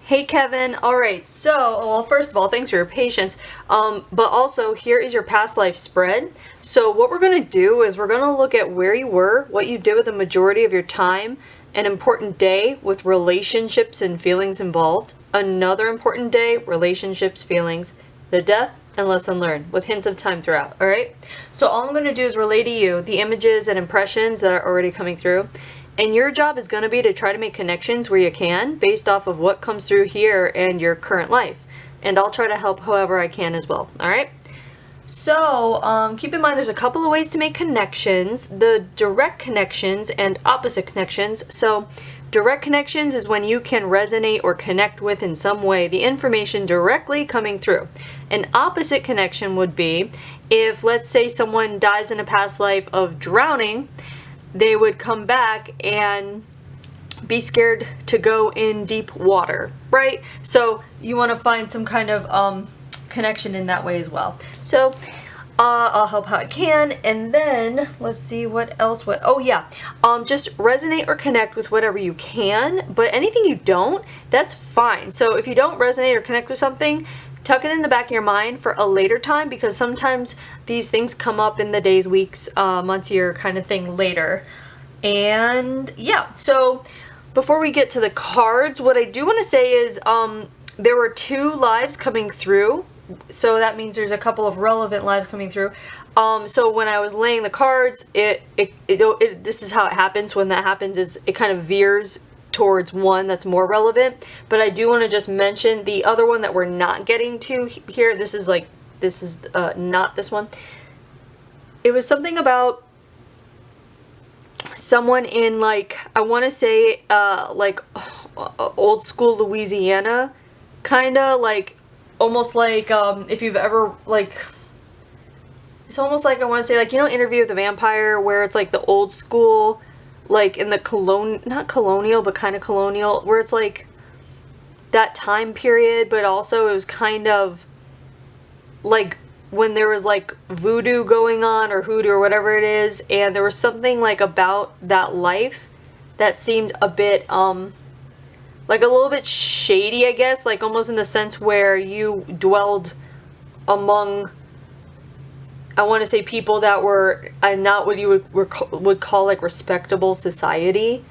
Hey Kevin, alright, so, well, first of all, thanks for your patience, but also here is your past life spread. So what we're going to do is we're going to look at where you were, what you did with the majority of your time, an important day with relationships and feelings involved, another important day, relationships, feelings, the death, and lesson learned, with hints of time throughout, alright? So all I'm going to do is relay to you the images and impressions that are already coming through. And your job is going to be to try to make connections where you can based off of what comes through here and your current life. And I'll try to help however I can as well. Alright? So, keep in mind there's a couple of ways to make connections. The direct connections and opposite connections. So, direct connections is when you can resonate or connect with in some way the information directly coming through. An opposite connection would be if, let's say, someone dies in a past life of drowning, they would come back and be scared to go in deep water, right? So you want to find some kind of connection in that way as well. So I'll help how I can, and then let's see what else. Just resonate or connect with whatever you can, but anything you don't, that's fine. So if you don't resonate or connect with something, tuck it in the back of your mind for a later time, because sometimes these things come up in the days, weeks, months, year kind of thing later. And yeah, so before we get to the cards, what I do want to say is there were 2 lives coming through, so that means there's a couple of relevant lives coming through. So when I was laying the cards, this is how it happens. When that happens, is it kind of veers towards one that's more relevant. But I do want to just mention the other one that we're not getting to here. This is not this one. It was something about someone in, like, I want to say old school Louisiana, kind of like, almost like if you've ever, like, it's almost like, I want to say, like, Interview with the Vampire, where it's like the old school, like in the not colonial, but kind of colonial, where it's like that time period, but also it was kind of like when there was like voodoo going on, or hoodoo, or whatever it is, and there was something like about that life that seemed a bit like a little bit shady, I guess, like almost in the sense where you dwelled among, I want to say, people that were not what you would call like respectable society.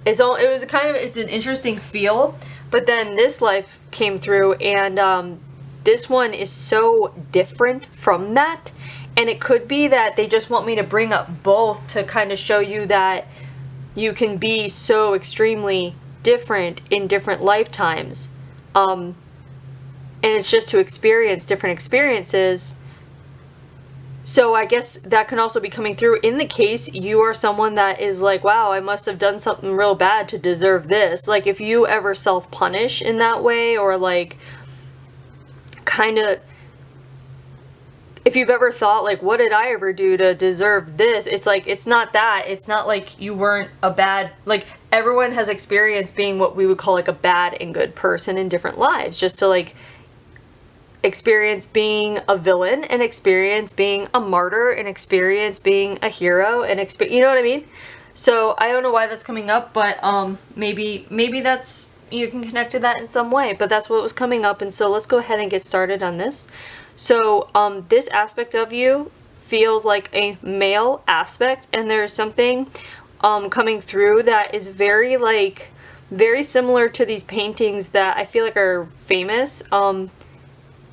It's an interesting feel, but then this life came through, and this one is so different from that, and it could be that they just want me to bring up both to kind of show you that you can be so extremely different in different lifetimes, and it's just to experience different experiences. So I guess that can also be coming through in the case you are someone that is like, wow, I must have done something real bad to deserve this. Like, if you ever self-punish in that way, or like kind of, if you've ever thought like, what did I ever do to deserve this? It's like, it's not that. It's not like you weren't a bad, like, everyone has experienced being what we would call like a bad and good person in different lives, just to like experience being a villain, and experience being a martyr, and experience being a hero, and you know what I mean? So I don't know why that's coming up, but maybe that's, you can connect to that in some way, but that's what was coming up. And so let's go ahead and get started on this. So this aspect of you feels like a male aspect, and there's something coming through that is very similar to these paintings that I feel like are famous.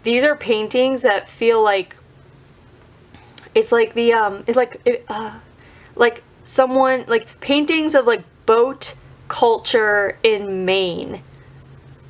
These are paintings that feel like it's like like someone, like paintings of like boat culture in Maine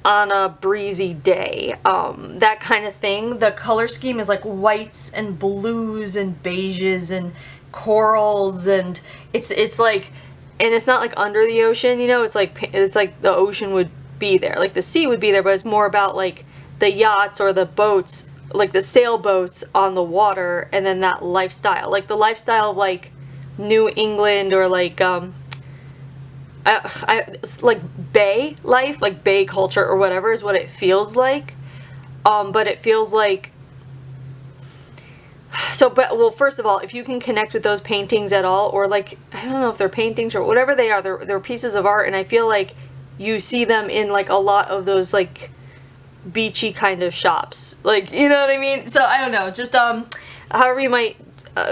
on a breezy day, that kind of thing. The color scheme is like whites and blues and beiges and corals, and it's like, and it's not like under the ocean, it's like the ocean would be there, like the sea would be there, but it's more about like the yachts or the boats, like the sailboats on the water, and then that lifestyle, like the lifestyle of like New England, or like like bay life, like bay culture or whatever is what it feels like. But it feels like, well, first of all, if you can connect with those paintings at all, or like, I don't know if they're paintings or whatever they are, they're pieces of art, and I feel like you see them in like a lot of those like beachy kind of shops, like, you know what I mean? So I don't know, just however you might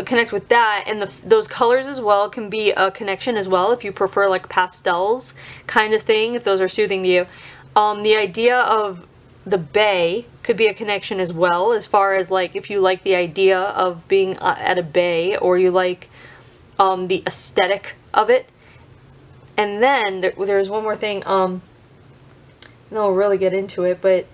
connect with that. And those colors as well can be a connection as well if you prefer like pastels kind of thing, if those are soothing to you. The idea of the bay could be a connection as well, as far as like if you like the idea of being at a bay, or you like the aesthetic of it. And then there's one more thing, and I'll really get into it, but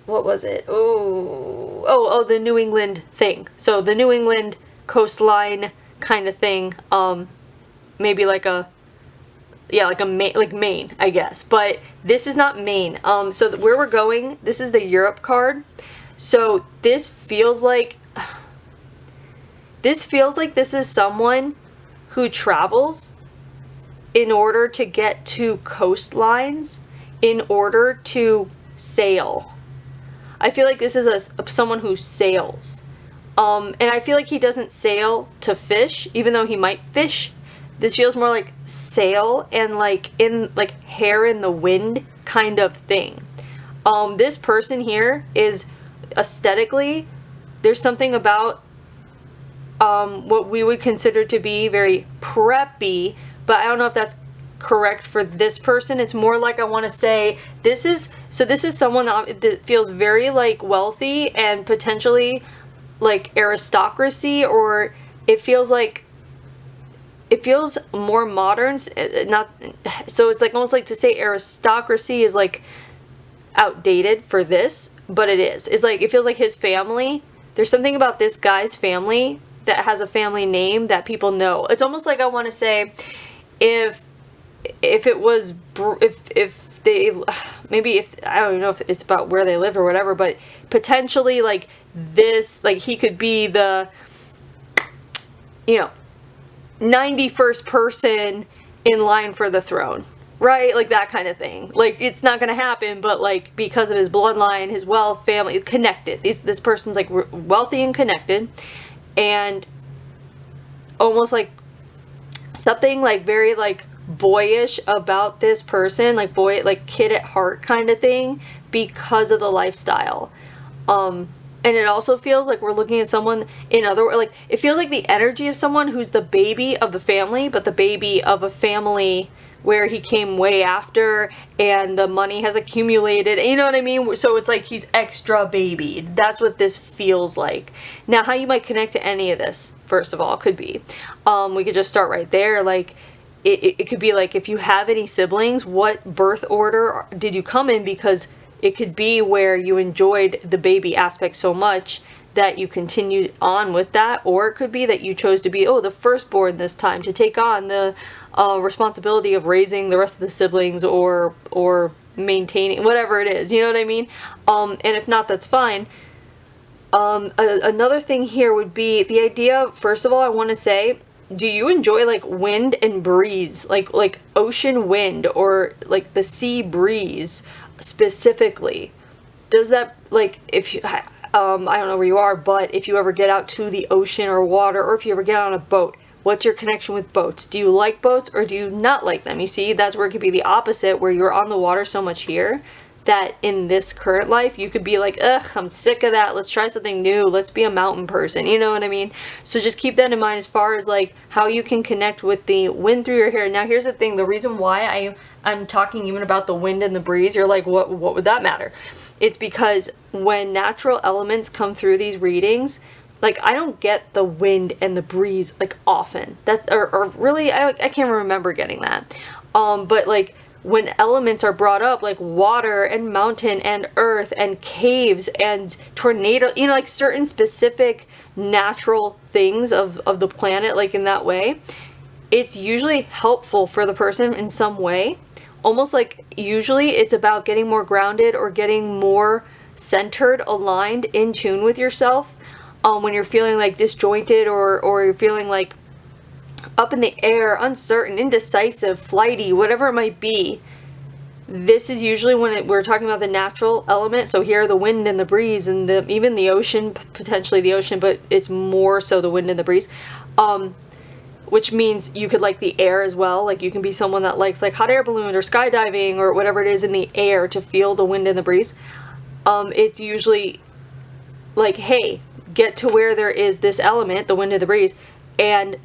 what was it? Oh, the New England thing. So the New England coastline kind of thing, maybe like a, yeah, like Maine, I guess. But this is not Maine. So where we're going, this is the Europe card. So this feels like this is someone who travels in order to get to coastlines, in order to sail. I feel like this is someone who sails. And I feel like he doesn't sail to fish, even though he might fish. This feels more like sail and like in like hair in the wind kind of thing. This person here is aesthetically, there's something about what we would consider to be very preppy, but I don't know if that's correct for this person. It's more like, I want to say this is someone that feels very like wealthy and potentially like aristocracy, or it feels more modern, not, so it's like almost like to say aristocracy is like outdated for this, but it is. It's like, it feels like his family, there's something about this guy's family that has a family name that people know. It's almost like, I want to say, if they, maybe if, I don't know if it's about where they live or whatever, but potentially like this, like he could be the, you know, 91st person in line for the throne, right? Like that kind of thing. Like, it's not gonna happen, but like because of his bloodline, his wealth, family, connected. This person's like wealthy and connected, and almost like something like very like boyish about this person, like boy, like kid at heart kind of thing, because of the lifestyle. And it also feels like we're looking at someone in other, like, it feels like the energy of someone who's the baby of the family, but the baby of a family where he came way after and the money has accumulated, you know what I mean? So it's like he's extra baby. That's what this feels like. Now, how you might connect to any of this, first of all, could be, we could just start right there. Like, it could be like, if you have any siblings, what birth order did you come in? Because it could be where you enjoyed the baby aspect so much that you continued on with that, or it could be that you chose to be, the firstborn this time, to take on the responsibility of raising the rest of the siblings, or maintaining, whatever it is, you know what I mean? And if not, that's fine. Another thing here would be the idea, first of all, I want to say, do you enjoy like wind and breeze, like ocean wind, or like the sea breeze specifically? Does that, like, if you, I don't know where you are, but if you ever get out to the ocean or water, or if you ever get on a boat, what's your connection with boats? Do you like boats or do you not like them? You see, that's where it could be the opposite, where you're on the water so much here that in this current life you could be like, ugh, I'm sick of that, let's try something new, let's be a mountain person, you know what I mean? So just keep that in mind as far as like how you can connect with the wind through your hair. Now here's the thing, the reason why I'm talking even about the wind and the breeze, you're like, what would that matter? It's because when natural elements come through these readings, like, I don't get the wind and the breeze like often. That's, or really, I can't remember getting that. But like, when elements are brought up, like water and mountain and earth and caves and tornado, you know, like certain specific natural things of the planet, like in that way, it's usually helpful for the person in some way. Almost like usually it's about getting more grounded or getting more centered, aligned, in tune with yourself. When you're feeling like disjointed, or you're feeling like up in the air, uncertain, indecisive, flighty, whatever it might be, this is usually when we're talking about the natural element. So here are the wind and the breeze and even the ocean, potentially the ocean, but it's more so the wind and the breeze. which means you could like the air as well. Like you can be someone that likes like hot air balloons or skydiving or whatever it is in the air to feel the wind and the breeze. It's usually like, hey, get to where there is this element, the wind and the breeze, and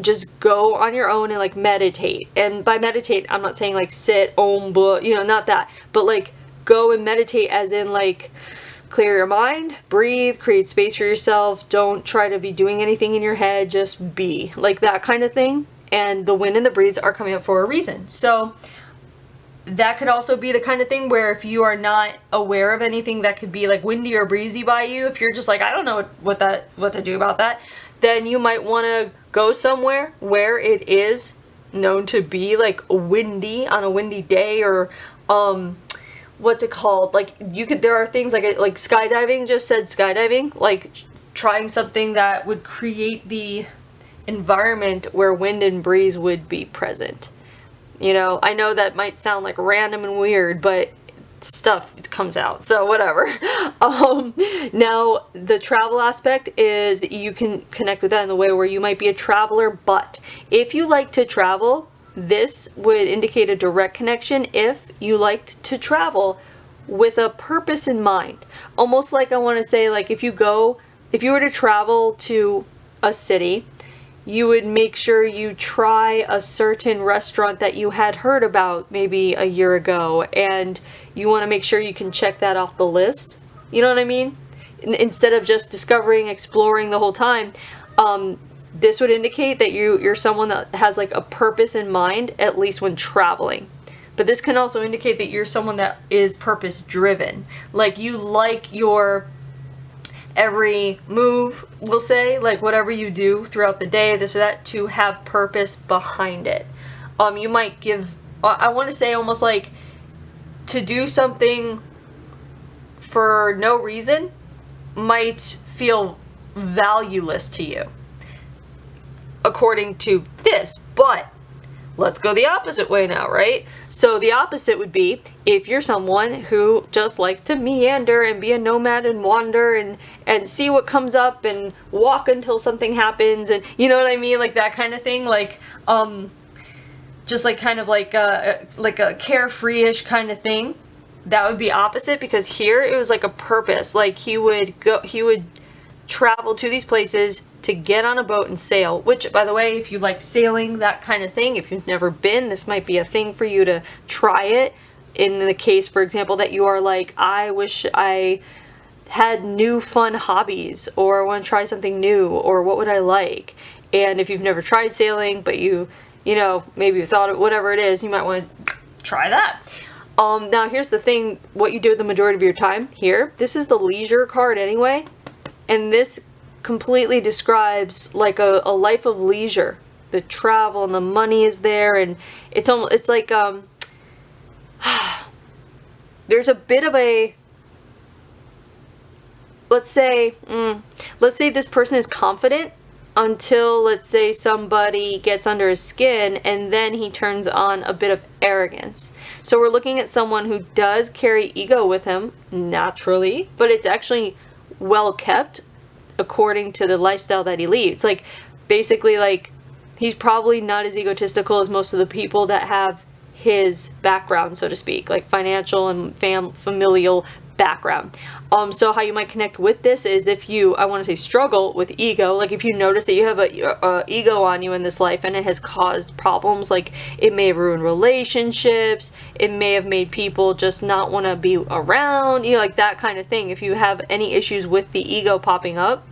just go on your own and like meditate. And by meditate, I'm not saying like sit, not that, but like go and meditate as in like clear your mind, breathe, create space for yourself. Don't try to be doing anything in your head, just be, like that kind of thing. And the wind and the breeze are coming up for a reason. So that could also be the kind of thing where if you are not aware of anything that could be like windy or breezy by you, if you're just like, I don't know what to do about that, then you might want to go somewhere where it is known to be like windy on a windy day, or what's it called? Like there are things like skydiving, just said skydiving, like trying something that would create the environment where wind and breeze would be present. You know, I know that might sound like random and weird, but stuff comes out, so whatever. Now the travel aspect is you can connect with that in the way where you might be a traveler, but if you like to travel, this would indicate a direct connection if you liked to travel with a purpose in mind. Almost like, I want to say, like if you were to travel to a city, you would make sure you try a certain restaurant that you had heard about maybe a year ago, and you want to make sure you can check that off the list. You know what I mean? Instead of just discovering, exploring the whole time, this would indicate that you're someone that has like a purpose in mind, at least when traveling. But this can also indicate that you're someone that is purpose driven. Like you like your every move, we'll say, like whatever you do throughout the day, this or that, to have purpose behind it. You might give, I want to say almost like to do something for no reason might feel valueless to you, according to this, but let's go the opposite way now, right? So the opposite would be if you're someone who just likes to meander and be a nomad and wander and see what comes up and walk until something happens, and you know what I mean, like that kind of thing, like just like kind of like a carefree-ish kind of thing. That would be opposite, because here it was like a purpose. Like he would travel to these places to get on a boat and sail, which, by the way, if you like sailing, that kind of thing, if you've never been, this might be a thing for you to try it. In the case, for example, that you are like, I wish I had new fun hobbies, or I want to try something new, or what would I like? And if you've never tried sailing, but you know, maybe you thought of whatever it is, you might want to try that. Now here's the thing, what you do with the majority of your time here, this is the leisure card anyway, and this completely describes like a life of leisure. The travel and the money is there, and it's almost, it's like there's a bit of a, let's say this person is confident until, let's say, somebody gets under his skin, and then he turns on a bit of arrogance. So we're looking at someone who does carry ego with him naturally, but it's actually well kept according to the lifestyle that he leads. Like basically, like he's probably not as egotistical as most of the people that have his background, so to speak, like financial and familial background. So how you might connect with this is if you, I want to say, struggle with ego, like if you notice that you have a ego on you in this life and it has caused problems, like it may have ruined relationships, it may have made people just not want to be around, you know, like that kind of thing. If you have any issues with the ego popping up,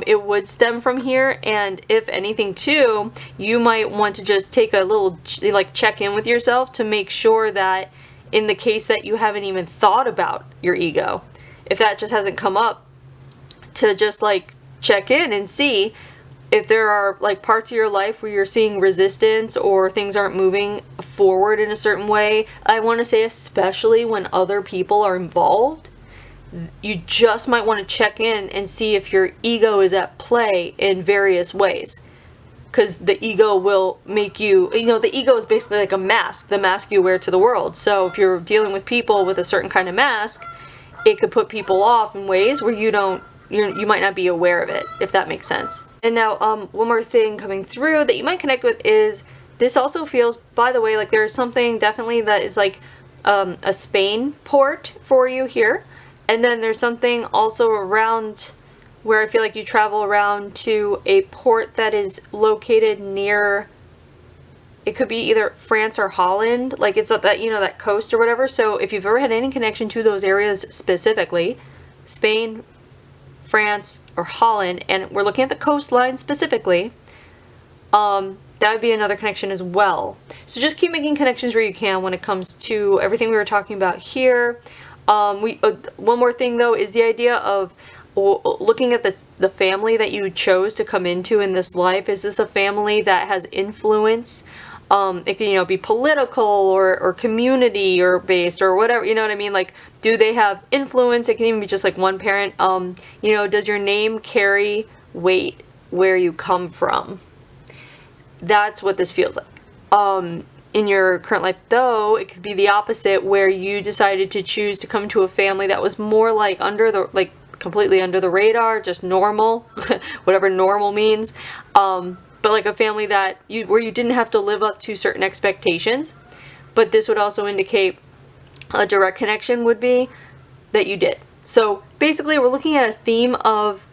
it would stem from here. And if anything too, you might want to just take a little like check in with yourself to make sure that in the case that you haven't even thought about your ego, if that just hasn't come up, to just like check in and see if there are like parts of your life where you're seeing resistance or things aren't moving forward in a certain way. I want to say especially when other people are involved, you just might want to check in and see if your ego is at play in various ways. Because the ego will make you, you know, the ego is basically like a mask, the mask you wear to the world. So if you're dealing with people with a certain kind of mask, it could put people off in ways where you might not be aware of it, if that makes sense. And now, one more thing coming through that you might connect with is this also feels, by the way, like there's something definitely that is like a Spain port for you here. And then there's something also around where I feel like you travel around to a port that is located near, it could be either France or Holland, like it's at that, you know, that coast or whatever. So if you've ever had any connection to those areas specifically, Spain, France, or Holland, and we're looking at the coastline specifically, that would be another connection as well. So just keep making connections where you can when it comes to everything we were talking about here. One more thing though is the idea of looking at the family that you chose to come into in this life. Is this a family that has influence? It can, you know, be political or community or based or whatever, you know what I mean? Like, do they have influence? It can even be just like one parent. You know, does your name carry weight where you come from? That's what this feels like. In your current life though, it could be the opposite, where you decided to choose to come to a family that was more like completely under the radar, just normal, whatever normal means. But like a family that where you didn't have to live up to certain expectations. But this would also indicate a direct connection would be that you did. So basically we're looking at a theme of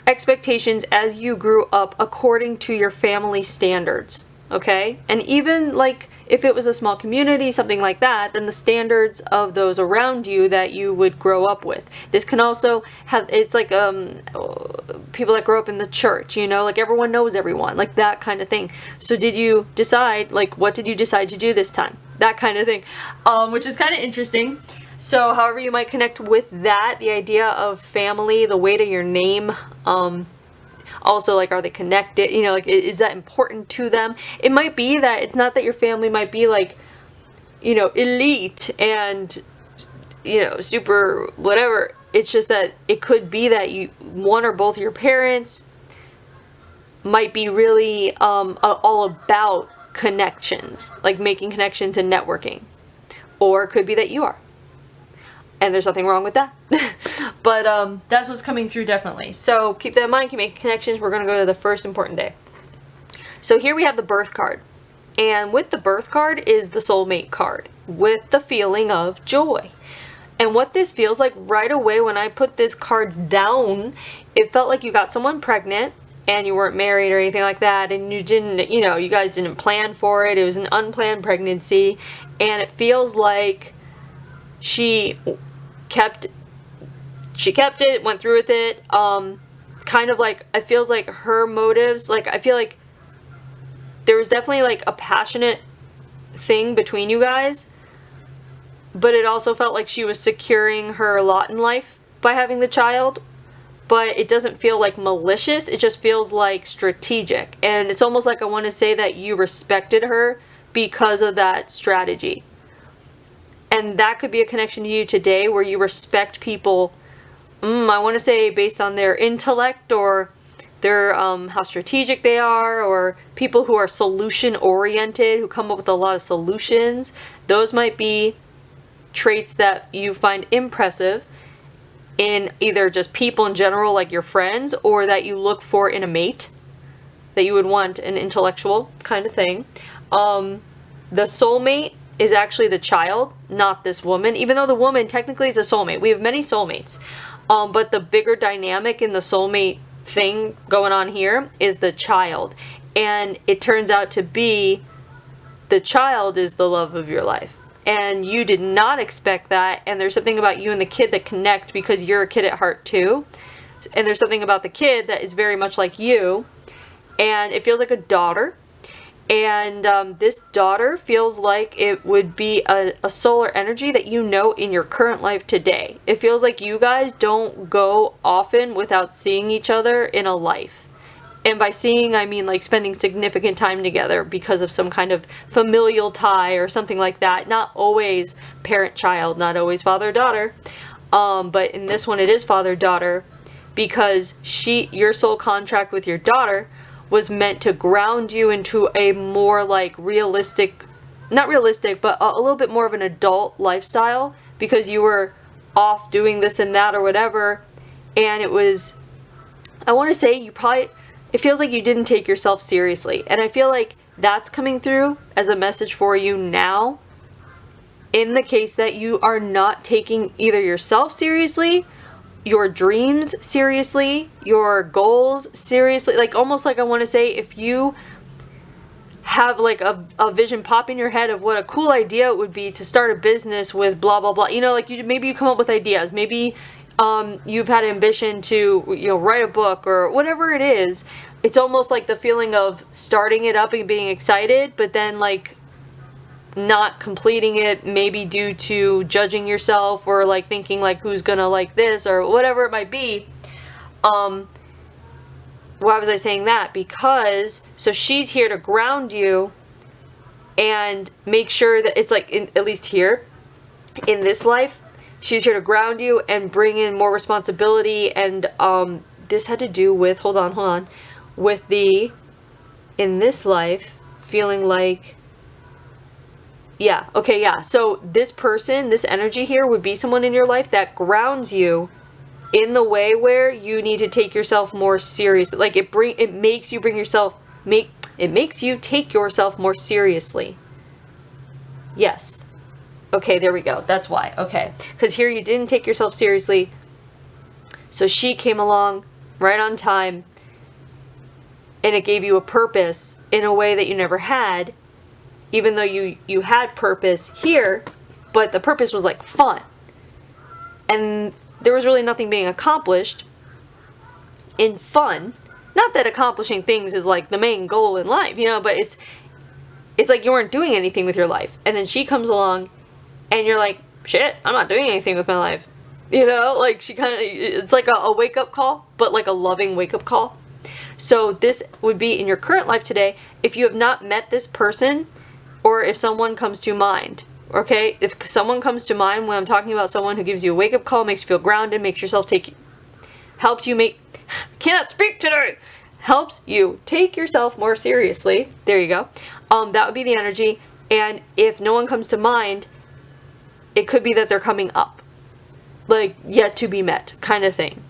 expectations as you grew up according to your family standards. Okay? And even like if it was a small community, something like that, then the standards of those around you that you would grow up with. This can also have, it's like people that grow up in the church, you know, like everyone knows everyone, like that kind of thing. So did you decide, like, what did you decide to do this time? That kind of thing, which is kind of interesting. So however you might connect with that, the idea of family, the weight of your name, also, like, are they connected? You know, like, is that important to them? It might be that it's not that your family might be, like, you know, elite and, you know, super whatever. It's just that it could be that one or both of your parents might be really all about connections, like making connections and networking. Or it could be that you are. And there's nothing wrong with that. But that's what's coming through definitely. So keep that in mind, keep making connections. We're going to go to the first important day. So here we have the birth card. And with the birth card is the soulmate card with the feeling of joy. And what this feels like right away when I put this card down, it felt like you got someone pregnant and you weren't married or anything like that. And you didn't, you know, you guys didn't plan for it. It was an unplanned pregnancy. And it feels like she kept it, went through with it, kind of like, it feels like her motives, like, I feel like there was definitely like a passionate thing between you guys, but it also felt like she was securing her lot in life by having the child, but it doesn't feel like malicious, it just feels like strategic, and it's almost like I want to say that you respected her because of that strategy. And that could be a connection to you today where you respect people, I want to say based on their intellect or their how strategic they are, or people who are solution oriented, who come up with a lot of solutions. Those might be traits that you find impressive in either just people in general, like your friends, or that you look for in a mate, that you would want an intellectual kind of thing. The soulmate is actually the child, not this woman, even though the woman technically is a soulmate. We have many soulmates, but the bigger dynamic in the soulmate thing going on here is the child, and it turns out to be the child is the love of your life, and you did not expect that, and there's something about you and the kid that connect because you're a kid at heart too, and there's something about the kid that is very much like you, and it feels like a daughter. And this daughter feels like it would be a solar energy that you know in your current life today. It feels like you guys don't go often without seeing each other in a life. And by seeing, I mean like spending significant time together because of some kind of familial tie or something like that. Not always parent-child, not always father-daughter. But in this one it is father-daughter, because your soul contract with your daughter was meant to ground you into a more like realistic, not realistic, but a little bit more of an adult lifestyle, because you were off doing this and that or whatever, and it was I want to say it feels like you didn't take yourself seriously. And I feel like that's coming through as a message for you now, in the case that you are not taking either yourself seriously, your dreams seriously, your goals seriously. Like, almost like, I want to say, if you have like a vision pop in your head of what a cool idea it would be to start a business with blah blah blah, you know, like, maybe you come up with ideas, maybe you've had ambition to, you know, write a book or whatever it is. It's almost like the feeling of starting it up and being excited, but then like not completing it, maybe due to judging yourself or like thinking like, who's gonna like this or whatever it might be. Why was I saying that? Because, so she's here to ground you and make sure that it's like, at least here in this life, she's here to ground you and bring in more responsibility. And this had to do with, hold on, with the, in this life, feeling like, yeah, okay, yeah. So this person, this energy here would be someone in your life that grounds you in the way where you need to take yourself more seriously. Like, it makes you take yourself more seriously. Yes. Okay, there we go. That's why. Okay. Because here you didn't take yourself seriously. So she came along right on time, and it gave you a purpose in a way that you never had, even though you had purpose here, but the purpose was like fun. And there was really nothing being accomplished in fun. Not that accomplishing things is like the main goal in life, you know, but it's like you weren't doing anything with your life. And then she comes along and you're like, shit, I'm not doing anything with my life. You know, like it's like a wake-up call, but like a loving wake-up call. So this would be in your current life today, if you have not met this person, or if someone comes to mind. Okay, if someone comes to mind when I'm talking about someone who gives you a wake-up call, makes you feel grounded, makes yourself helps you take yourself more seriously. There you go. That would be the energy. And if no one comes to mind, it could be that they're coming up, like yet to be met kind of thing.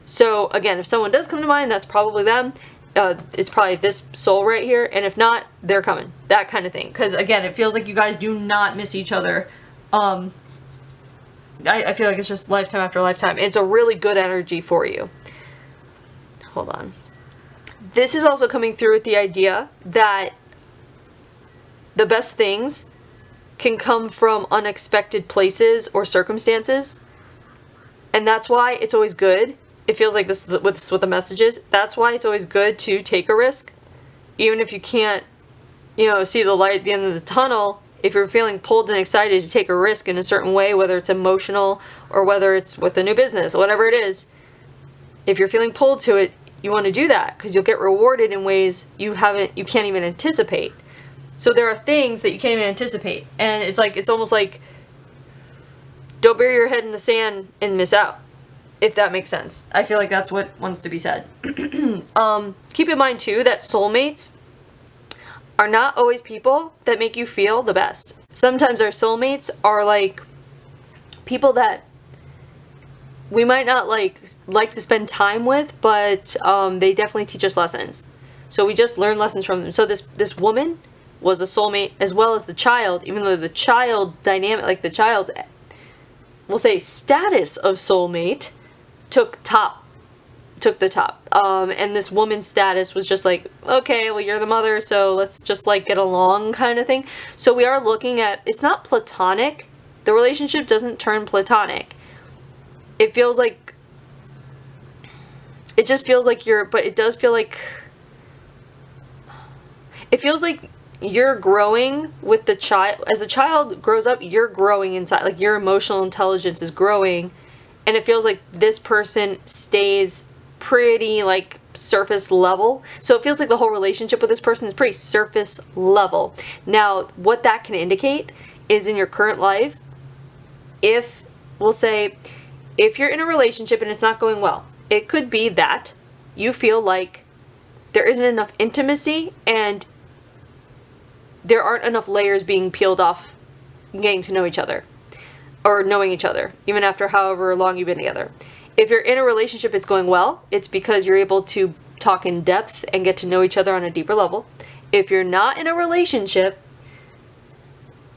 So again, if someone does come to mind, that's probably them. It's probably this soul right here, and if not, they're coming, that kind of thing. Because again, it feels like you guys do not miss each other. I feel like it's just lifetime after lifetime. It's a really good energy for you. Hold on. This is also coming through with the idea that the best things can come from unexpected places or circumstances, and that's why it's always good. It feels like this is what the message is. That's why it's always good to take a risk. Even if you can't, you know, see the light at the end of the tunnel, if you're feeling pulled and excited to take a risk in a certain way, whether it's emotional or whether it's with a new business, whatever it is, if you're feeling pulled to it, you want to do that because you'll get rewarded in ways you can't even anticipate. So there are things that you can't even anticipate. And it's almost like, don't bury your head in the sand and miss out. If that makes sense. I feel like that's what wants to be said. Keep in mind too that soulmates are not always people that make you feel the best. Sometimes our soulmates are like people that we might not like to spend time with, but they definitely teach us lessons. So we just learn lessons from them. So this woman was a soulmate as well as the child, even though the child's dynamic, like the child's, we'll say, status of soulmate took the top. And this woman's status was just like, okay, well, you're the mother, so let's just like get along kind of thing. So we are looking at, it's not platonic. The relationship doesn't turn platonic. It feels like, it just feels like but it does feel like, it feels like you're growing with the child. As the child grows up, you're growing inside, like your emotional intelligence is growing. And it feels like this person stays pretty like surface level. So it feels like the whole relationship with this person is pretty surface level. Now, what that can indicate is in your current life, if you're in a relationship and it's not going well, it could be that you feel like there isn't enough intimacy and there aren't enough layers being peeled off getting to know each other. Or knowing each other, even after however long you've been together. If you're in a relationship, it's going well. It's because you're able to talk in depth and get to know each other on a deeper level. If you're not in a relationship,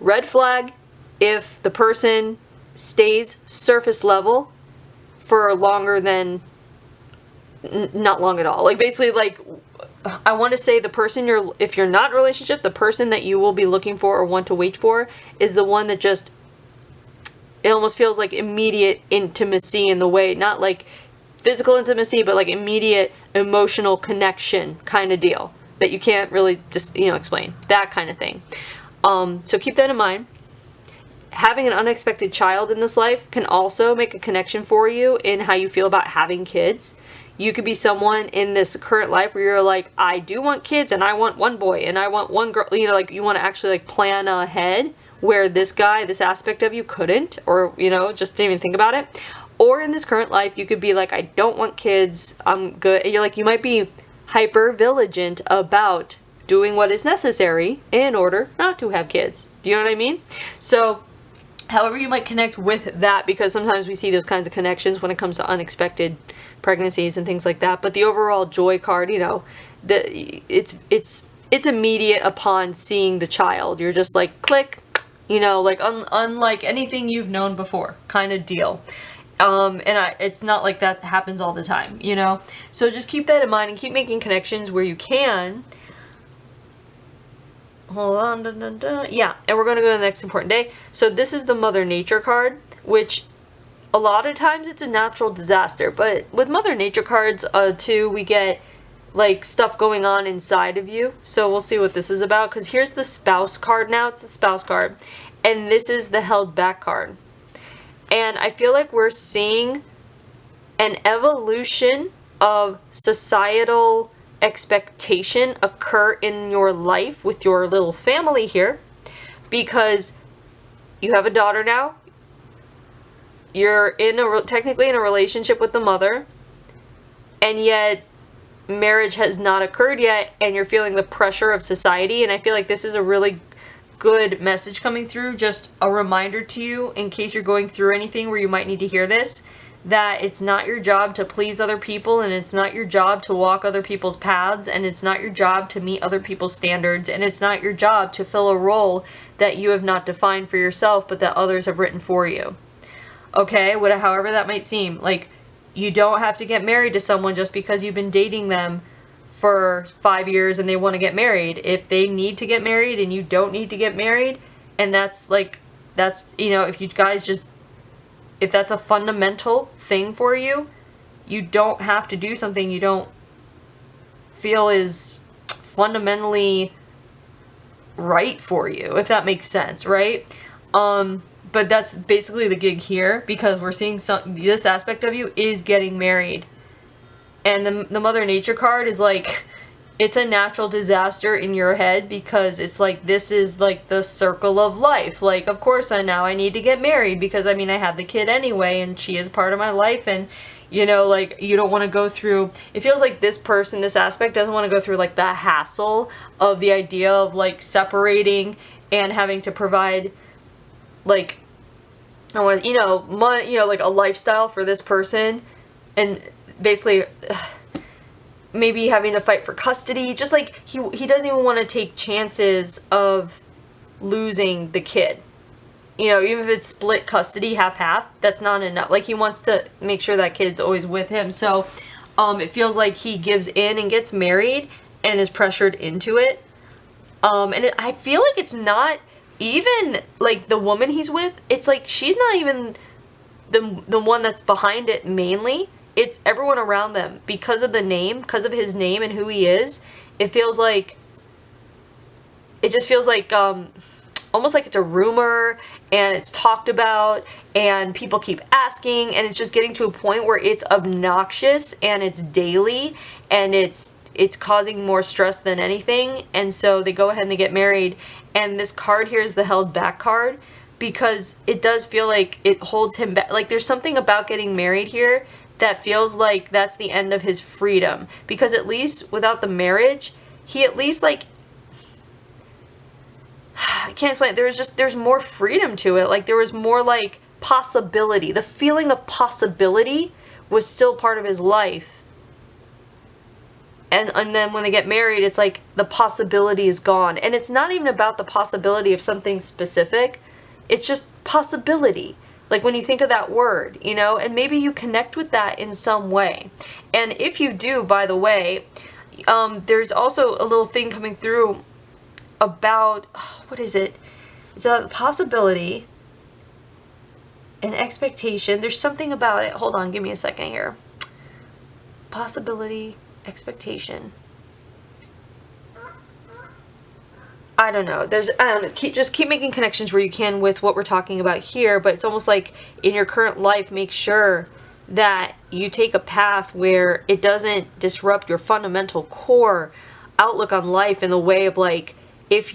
red flag if the person stays surface level for longer than not long at all. Like basically, like I want to say the person if you're not in a relationship, the person that you will be looking for or want to wait for is the one that just, it almost feels like immediate intimacy in the way, not like physical intimacy, but like immediate emotional connection kind of deal that you can't really just, explain. That kind of thing. So keep that in mind. Having an unexpected child in this life can also make a connection for you in how you feel about having kids. You could be someone in this current life where you're like, I do want kids and I want one boy and I want one girl, like you want to actually like plan ahead, where this guy, this aspect of you couldn't, or, just didn't even think about it. Or in this current life, you could be like, I don't want kids, I'm good. And you're like, you might be hyper vigilant about doing what is necessary in order not to have kids. Do you know what I mean? So, however you might connect with that, because sometimes we see those kinds of connections when it comes to unexpected pregnancies and things like that. But the overall joy card, it's immediate upon seeing the child. You're just like, click, like unlike anything you've known before kind of deal. It's not like that happens all the time, So just keep that in mind and keep making connections where you can. Hold on, yeah, and we're going to go to the next important day. So this is the Mother Nature card, which a lot of times it's a natural disaster, but with Mother Nature cards, too, we get like stuff going on inside of you. So we'll see what this is about, because here's the Spouse card now. It's the Spouse card, and this is the Held Back card. And I feel like we're seeing an evolution of societal expectation occur in your life with your little family here, because you have a daughter now. You're technically in a relationship with the mother, and yet marriage has not occurred yet, and you're feeling the pressure of society. And I feel like this is a really good message coming through, just a reminder to you in case you're going through anything where you might need to hear this, that it's not your job to please other people, and it's not your job to walk other people's paths, and it's not your job to meet other people's standards, and it's not your job to fill a role that you have not defined for yourself but that others have written for you. Okay, however that might seem. Like, you don't have to get married to someone just because you've been dating them for 5 years and they want to get married. If they need to get married and you don't need to get married, and if you guys just, if that's a fundamental thing for you, you don't have to do something you don't feel is fundamentally right for you, if that makes sense, right? But that's basically the gig here, because we're seeing this aspect of you is getting married. And the Mother Nature card is like, it's a natural disaster in your head, because it's like, this is like the circle of life. Like, of course I need to get married because I have the kid anyway, and she is part of my life, and like, you don't want to go through, it feels like this person, this aspect doesn't want to go through like the hassle of the idea of like separating and having to provide like, money, like a lifestyle for this person, and basically maybe having to fight for custody. Just like he doesn't even want to take chances of losing the kid. Even if it's split custody, half, that's not enough. Like, he wants to make sure that kid's always with him. So it feels like he gives in and gets married and is pressured into it. I feel like it's not even like the woman he's with, it's like she's not even the one that's behind it mainly. It's everyone around them, because of the name, because of his name and who he is. It just feels like almost like it's a rumor, and it's talked about, and people keep asking, and it's just getting to a point where it's obnoxious, and it's daily, and it's causing more stress than anything. And so they go ahead and they get married. And this card here is the Held Back card, because it does feel like it holds him back. Like, there's something about getting married here that feels like that's the end of his freedom. Because at least without the marriage, he at least, like, I can't explain it. There's more freedom to it. Like, there was more, like, possibility. The feeling of possibility was still part of his life. And then when they get married, it's like the possibility is gone. And it's not even about the possibility of something specific. It's just possibility. Like when you think of that word, you know, and maybe you connect with that in some way. And if you do, by the way, there's also a little thing coming through about, what is it? It's a possibility, an expectation. There's something about it. Hold on, give me a second here. Possibility, expectation. I don't know. Just keep making connections where you can with what we're talking about here, but it's almost like in your current life, make sure that you take a path where it doesn't disrupt your fundamental core outlook on life in the way of like, if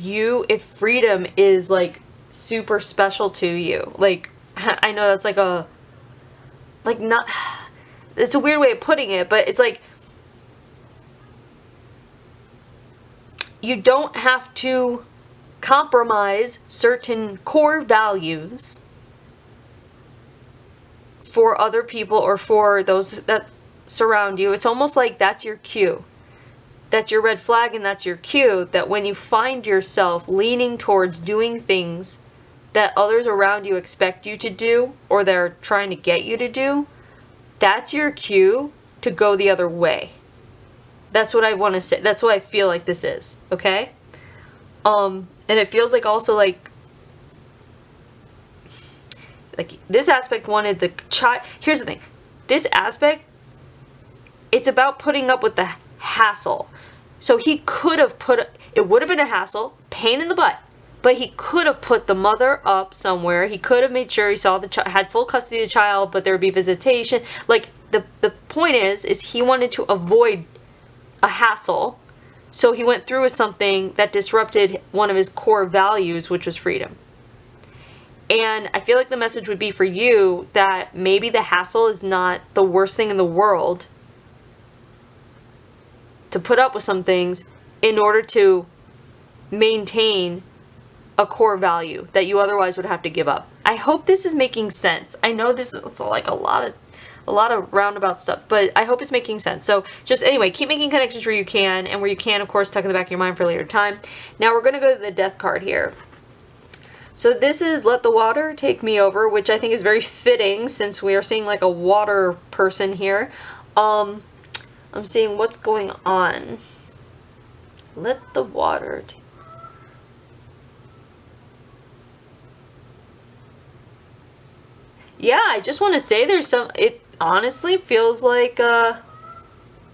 freedom is like super special to you, like, I know that's it's a weird way of putting it, but it's like, you don't have to compromise certain core values for other people or for those that surround you. It's almost like that's your cue. That's your red flag, and that's your cue that when you find yourself leaning towards doing things that others around you expect you to do or they're trying to get you to do, that's your cue to go the other way. That's what I want to say. That's what I feel like this is, okay? And it feels like also like this aspect wanted the child. Here's the thing. This aspect, it's about putting up with the hassle. So he could have it would have been a hassle, pain in the butt, but he could have put the mother up somewhere. He could have made sure he saw had full custody of the child, but there would be visitation. Like the point is he wanted to avoid a hassle, so he went through with something that disrupted one of his core values, which was freedom. And I feel like the message would be for you that maybe the hassle is not the worst thing in the world to put up with some things in order to maintain a core value that you otherwise would have to give up. I hope this is making sense. I know it's like a lot of roundabout stuff, but I hope it's making sense. So just anyway, keep making connections where you can, and where you can, of course, tuck in the back of your mind for a later time. Now we're going to go to the death card here. So this is Let the Water Take Me Over, which I think is very fitting since we are seeing like a water person here. I'm seeing what's going on. Let the water take... Yeah, I just want to say there's some... It honestly feels like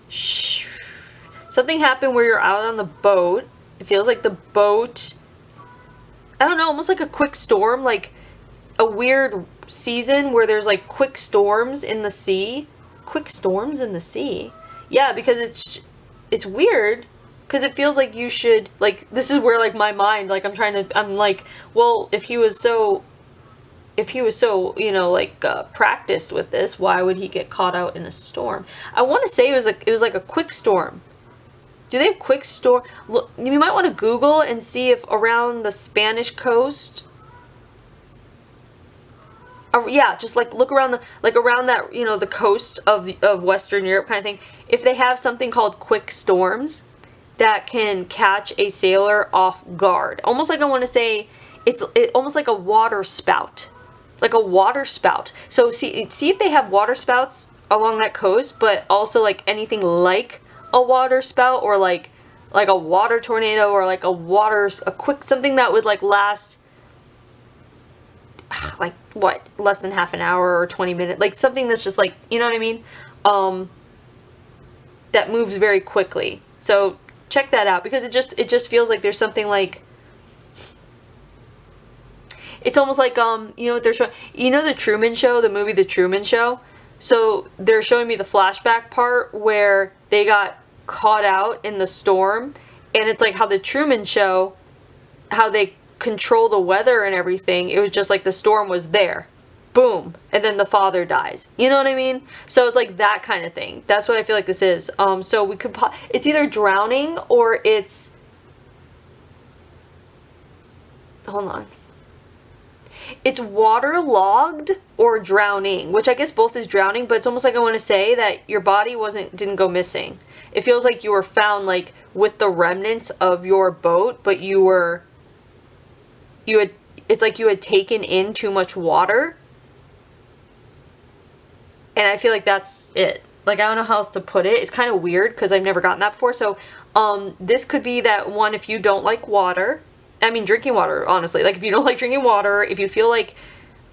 something happened where you're out on the boat. It feels like the boat... I don't know, almost like a quick storm, like a weird season where there's like quick storms in the sea. Quick storms in the sea? Yeah, because it's weird, because it feels like you should, like, this is where like my mind, like I'm like, well, if he was so, you know, like practiced with this, why would he get caught out in a storm? I want to say it was like a quick storm. Do they have quick storm? Look, you might want to Google and see if around the Spanish coast. Yeah, just like look around around that, you know, the coast of Western Europe kind of thing. If they have something called quick storms that can catch a sailor off guard, almost like I want to say it's almost like a water spout, like a water spout. So see if they have water spouts along that coast, but also like anything like a water spout or like a water tornado or like a quick something that would like last like what, less than half an hour or 20 minutes, like something that's just like, you know what I mean, that moves very quickly. So check that out, because it just feels like there's something like, it's almost like you know what they're showing, you know, the Truman Show, the movie The Truman Show. So they're showing me the flashback part where they got caught out in the storm, and it's like how the Truman Show, how they control the weather and everything. It was just like the storm was there, boom, and then the father dies. You know what I mean? So it's like that kind of thing. That's what I feel like this is. So we could it's either drowning or it's, hold on, it's waterlogged or drowning, which I guess both is drowning, but it's almost like I want to say that your body didn't go missing. It feels like you were found like with the remnants of your boat, but it's like you had taken in too much water. And I feel like that's it. Like, I don't know how else to put it. It's kind of weird because I've never gotten that before. So, this could be that one if you don't like water. I mean, drinking water, honestly. Like, if you don't like drinking water, if you feel like,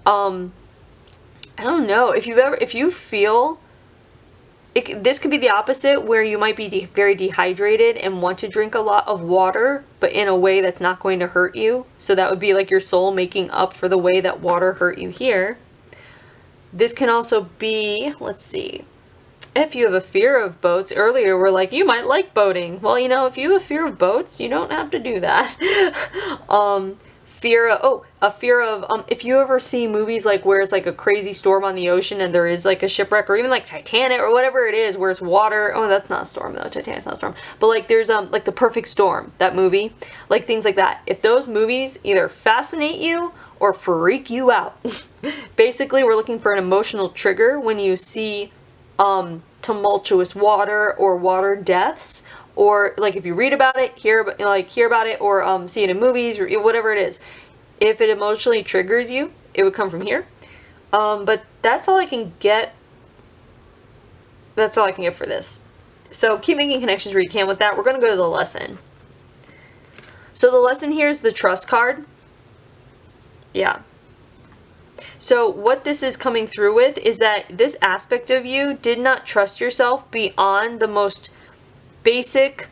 I don't know. If you feel, this could be the opposite where you might be very dehydrated and want to drink a lot of water, but in a way that's not going to hurt you. So that would be like your soul making up for the way that water hurt you here. This can also be, let's see, if you have a fear of boats. Earlier we're like, you might like boating. Well, you know, if you have a fear of boats, you don't have to do that. If you ever see movies like where it's like a crazy storm on the ocean and there is like a shipwreck, or even like Titanic or whatever it is where it's water. Oh, that's not a storm though. Titanic's not a storm. But like there's like The Perfect Storm, that movie, like things like that. If those movies either fascinate you or freak you out. Basically, we're looking for an emotional trigger when you see tumultuous water or water deaths, or like if you read about it, hear about it, or see it in movies or whatever it is. If it emotionally triggers you, it would come from here. But that's all I can get. That's all I can get for this. So keep making connections where you can with that. We're going to go to the lesson. So the lesson here is the trust card. Yeah. So what this is coming through with is that this aspect of you did not trust yourself beyond the most basic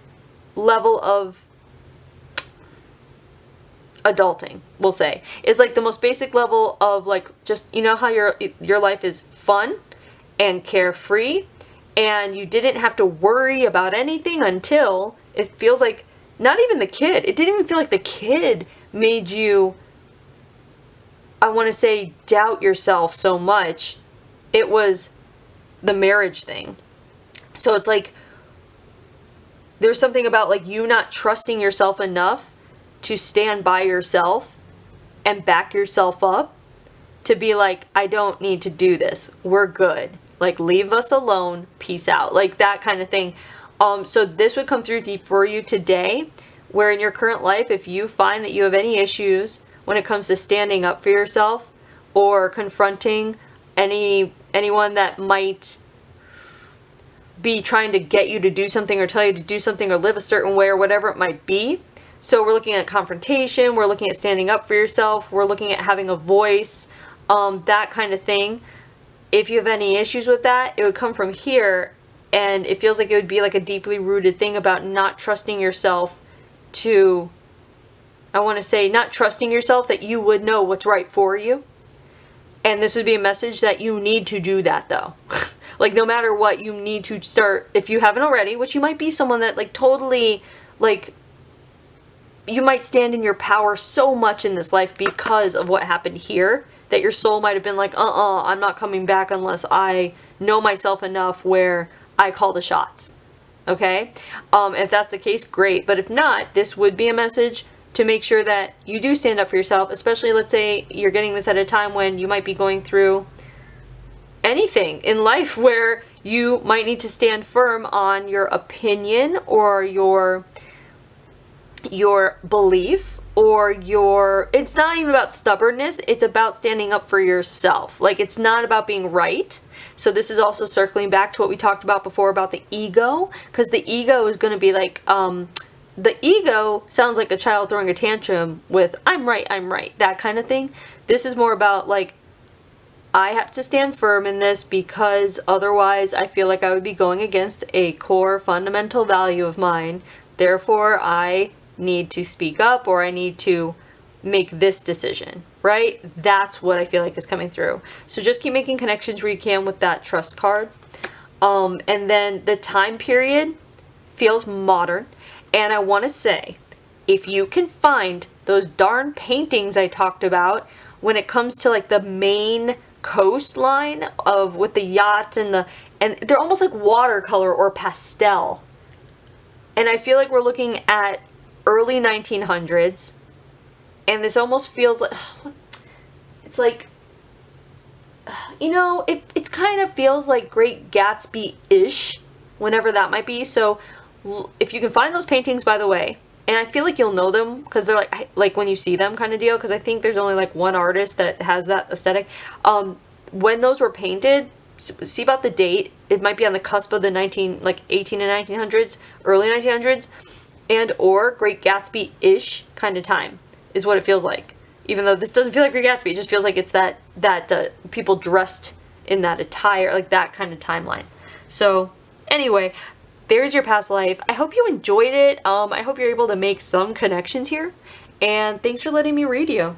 level of adulting, we'll say. It's like the most basic level of like, just, you know how your life is fun and carefree and you didn't have to worry about anything until it feels like, not even the kid. It didn't even feel like the kid made you, I want to say, doubt yourself so much. It was the marriage thing. So it's like there's something about like you not trusting yourself enough to stand by yourself and back yourself up to be like, I don't need to do this. We're good. Like, leave us alone. Peace out. Like that kind of thing. So this would come through for you today, where in your current life, if you find that you have any issues when it comes to standing up for yourself or confronting anyone that might be trying to get you to do something or tell you to do something or live a certain way or whatever it might be. So we're looking at confrontation, we're looking at standing up for yourself, we're looking at having a voice, that kind of thing. If you have any issues with that, it would come from here, and it feels like it would be like a deeply rooted thing about not trusting yourself to, I want to say, not trusting yourself that you would know what's right for you. And this would be a message that you need to do that though. Like no matter what, you need to start, if you haven't already, which you might be someone that like totally, like, you might stand in your power so much in this life because of what happened here, that your soul might have been like, I'm not coming back unless I know myself enough where I call the shots. Okay? If that's the case, great. But if not, this would be a message to make sure that you do stand up for yourself, especially let's say you're getting this at a time when you might be going through anything in life where you might need to stand firm on your opinion or your belief or it's not even about stubbornness, it's about standing up for yourself. Like, it's not about being right. So this is also circling back to what we talked about before about the ego, because the ego is going to be like, the ego sounds like a child throwing a tantrum with, I'm right, that kind of thing. This is more about like, I have to stand firm in this because otherwise I feel like I would be going against a core fundamental value of mine. Therefore, I need to speak up, or I need to make this decision, right? That's what I feel like is coming through. So just keep making connections where you can with that trust card. And then the time period feels modern. And I want to say, if you can find those darn paintings I talked about when it comes to like the main coastline of with the yachts and they're almost like watercolor or pastel. And I feel like we're looking at early 1900s, and this almost feels like, it's like, you know, it's kind of feels like Great Gatsby-ish, whenever that might be. So if you can find those paintings, by the way, and I feel like you'll know them because they're like when you see them kind of deal, because I think there's only like one artist that has that aesthetic. When those were painted, see about the date. It might be on the cusp of the 18 and 1900s, early 1900s, and or Great Gatsby-ish kind of time is what it feels like. Even though this doesn't feel like Great Gatsby, it just feels like it's that people dressed in that attire, like that kind of timeline. So anyway, there's your past life. I hope you enjoyed it. I hope you're able to make some connections here. And thanks for letting me read you.